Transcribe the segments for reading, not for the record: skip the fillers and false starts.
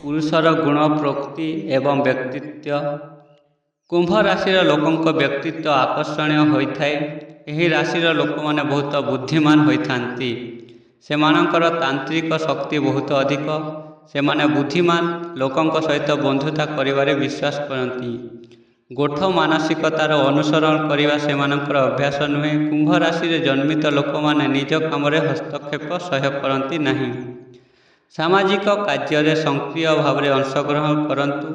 ପୁରୁଷର ଗୁଣ ପ୍ରକୃତି ଏବଂ ବ୍ୟକ୍ତିତ୍ୱ। କୁମ୍ଭ ରାଶିର ଲୋକଙ୍କ ବ୍ୟକ୍ତିତ୍ୱ ଆକର୍ଷଣୀୟ ହୋଇଥାଏ। ଏହି ରାଶିର ଲୋକମାନେ ବହୁତ ବୁଦ୍ଧିମାନ ହୋଇଥାନ୍ତି। ସେମାନଙ୍କର ତାନ୍ତ୍ରିକ ଶକ୍ତି ବହୁତ ଅଧିକ। ସେମାନେ ବୁଦ୍ଧିମାନ ଲୋକଙ୍କ ସହିତ ବନ୍ଧୁତା କରିବାରେ ବିଶ୍ୱାସ କରନ୍ତି। ଗୋଠ ମାନସିକତାର ଅନୁସରଣ କରିବା ସେମାନଙ୍କର ଅଭ୍ୟାସ ନୁହେଁ। କୁମ୍ଭ ରାଶିରେ ଜନ୍ମିତ ଲୋକମାନେ ନିଜ କାମରେ ହସ୍ତକ୍ଷେପ ସହ୍ୟ କରନ୍ତି ନାହିଁ। ସାମାଜିକ କାର୍ଯ୍ୟରେ ସକ୍ରିୟ ଭାବରେ ଅଂଶଗ୍ରହଣ କରନ୍ତୁ।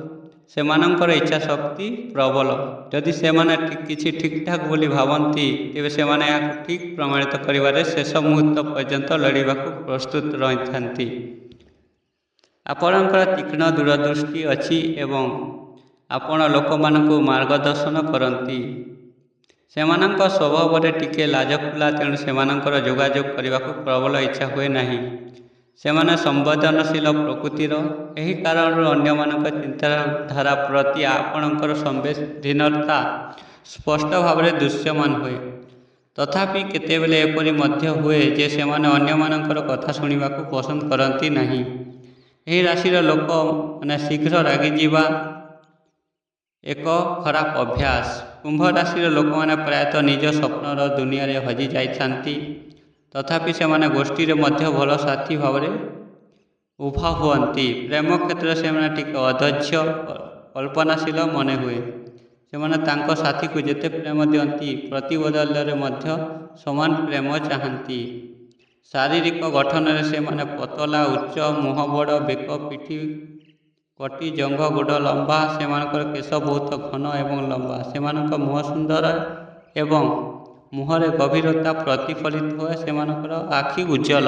ସେମାନଙ୍କର ଇଚ୍ଛା ଶକ୍ତି ପ୍ରବଳ। ଯଦି ସେମାନେ କିଛି ଠିକ୍ଠାକ୍ ବୋଲି ଭାବନ୍ତି ତେବେ ସେମାନେ ଏହାକୁ ଠିକ୍ ପ୍ରମାଣିତ କରିବାରେ ଶେଷ ମୁହୂର୍ତ୍ତ ପର୍ଯ୍ୟନ୍ତ ଲଢ଼ିବାକୁ ପ୍ରସ୍ତୁତ ରହିଥାନ୍ତି। ଆପଣଙ୍କର ତୀକ୍ଷ୍ଣ ଦୂରଦୃଷ୍ଟି ଅଛି ଏବଂ ଆପଣ ଲୋକମାନଙ୍କୁ ମାର୍ଗଦର୍ଶନ କରନ୍ତି। ସେମାନଙ୍କ ସ୍ୱଭାବରେ ଟିକେ ଲାଜକୁଳା, ତେଣୁ ସେମାନଙ୍କର ଯୋଗାଯୋଗ କରିବାକୁ ପ୍ରବଳ ଇଚ୍ଛା ହୁଏ ନାହିଁ। ସେମାନେ ସମ୍ବେଦନଶୀଳ ପ୍ରକୃତିର। ଏହି କାରଣରୁ ଅନ୍ୟମାନଙ୍କ ଚିନ୍ତାଧାରା ପ୍ରତି ଆପଣଙ୍କର ସମ୍ବେଦନଶୀଳତା ସ୍ପଷ୍ଟ ଭାବରେ ଦୃଶ୍ୟମାନ ହୁଏ। ତଥାପି କେତେବେଳେ ଏପରି ମଧ୍ୟ ହୁଏ ଯେ ସେମାନେ ଅନ୍ୟମାନଙ୍କର କଥା ଶୁଣିବାକୁ ପସନ୍ଦ କରନ୍ତି ନାହିଁ। ଏହି ରାଶିର ଲୋକମାନେ ଶୀଘ୍ର ରାଗିଯିବା ଏକ ଖରାପ ଅଭ୍ୟାସ। କୁମ୍ଭ ରାଶିର ଲୋକମାନେ ପ୍ରାୟତଃ ନିଜ ସ୍ୱପ୍ନର ଦୁନିଆରେ ହଜି ଯାଇଥାନ୍ତି। ତଥାପି ସେମାନେ ଗୋଷ୍ଠୀରେ ମଧ୍ୟ ଭଲ ସାଥୀ ଭାବରେ ଉଭା ହୁଅନ୍ତି। ପ୍ରେମ କ୍ଷେତ୍ରରେ ସେମାନେ ଟିକେ ଅଧୈର୍ଯ୍ୟ, କଳ୍ପନାଶୀଳ ମନେ ହୁଏ। ସେମାନେ ତାଙ୍କ ସାଥୀକୁ ଯେତେ ପ୍ରେମ ଦିଅନ୍ତି ପ୍ରତି ବଦଳରେ ମଧ୍ୟ ସମାନ ପ୍ରେମ ଚାହାନ୍ତି। ଶାରୀରିକ ଗଠନରେ ସେମାନେ ପତଳା, ଉଚ୍ଚ, ମୁହଁ ବଡ଼, ବେକ, ପିଠି, କଟି, ଜଙ୍ଘ, ଗୋଡ଼ ଲମ୍ବା। ସେମାନଙ୍କର କେଶ ବହୁତ ଘନ ଏବଂ ଲମ୍ବା। ସେମାନଙ୍କ ମୁହଁ ସୁନ୍ଦର ଏବଂ ମୁହଁରେ ଗଭୀରତା ପ୍ରତିଫଳିତ ହୁଏ। ସେମାନଙ୍କର ଆଖି ଉଜ୍ଜ୍ୱଳ।